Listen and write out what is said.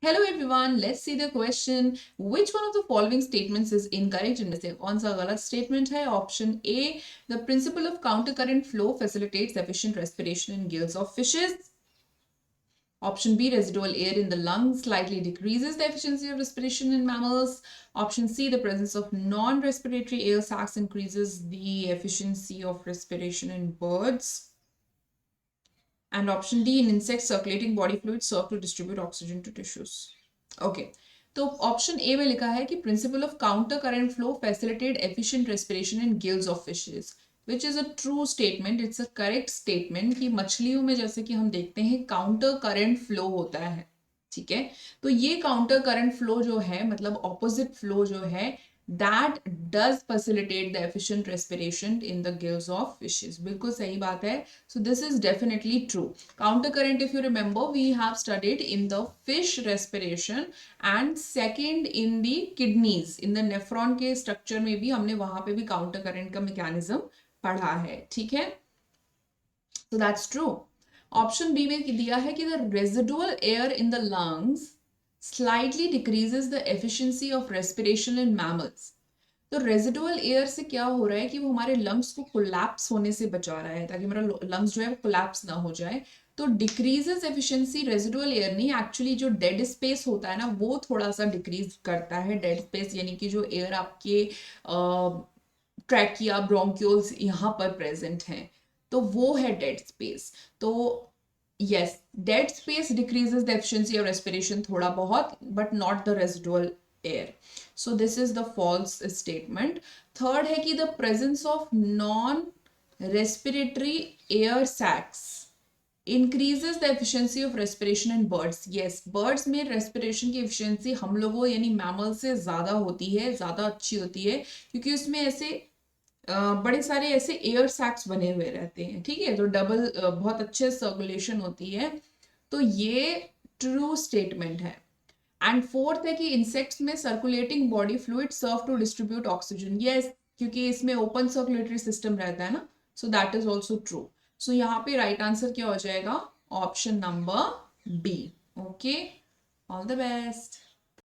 Hello everyone, let's see the question. Which one of the following statements is incorrect? इनमें से कौन सा गलत statement है? Option A, the principle of countercurrent flow facilitates efficient respiration in gills of fishes. Option B, residual air in the lungs slightly decreases the efficiency of respiration in mammals. Option C, the presence of non-respiratory air sacs increases the efficiency of respiration in birds. And option D, in insects, circulating body fluids serve to distribute oxygen to tissues. Okay. तो option A में लिखा है कि principle of counter current flow facilitate efficient respiration in gills of fishes, which is a true statement. It's a correct statement कि मछलियों में जैसे कि हम देखते हैं काउंटर करंट फ्लो होता है. ठीक है, तो ये काउंटर करंट फ्लो जो है मतलब ऑपोजिट फ्लो जो है that does facilitate the efficient respiration in the gills of fishes. बिल्कुल सही बात है. So this is definitely true. Counter current, if you remember, we have studied in the fish respiration and second in the kidneys. In the nephron के structure में भी हमने वहां पे भी counter current का mechanism पढ़ा है. ठीक है, so that's true. Option B में दिया है कि the residual air in the lungs slightly decreases the efficiency of respiration in mammals. तो रेजिडुअल एयर से क्या हो रहा है कि वो हमारे लंग्स को कोलैप्स होने से बचा रहा है ताकि हमारा लंग्स जो है वो कोलैप्स ना हो जाए. तो डिक्रीजेस एफिशिएंसी रेजिडुअल एयर नहीं, एक्चुअली जो डेड स्पेस होता है ना वो थोड़ा सा डिक्रीज करता है. डेड स्पेस यानी कि जो एयर आपके ट्रैकिया ब्रोंक्यूल्स यहाँ पर प्रेजेंट हैं तो वो है डेड स्पेस. तो yes, dead space decreases the efficiency of respiration थोड़ा बहुत, but not the residual air. So this is the false statement. Third है कि the presence of non-respiratory air sacs increases the efficiency of respiration in birds. Yes, birds में respiration की efficiency हम लोगों यानी mammal से ज़्यादा होती है, ज़्यादा अच्छी होती है क्योंकि उसमें ऐसे बड़े सारे ऐसे एयर सैक्स बने हुए रहते हैं. ठीक है, तो डबल बहुत अच्छे सर्कुलेशन होती है. तो ये ट्रू स्टेटमेंट है. एंड फोर्थ है कि इंसेक्ट्स में circulating body fluid serve to distribute oxygen. Yes, क्योंकि इसमें ओपन सर्कुलेटरी सिस्टम रहता है ना, so that is also true. So यहाँ पे राइट आंसर क्या हो जाएगा? Option number B. Okay, all the best.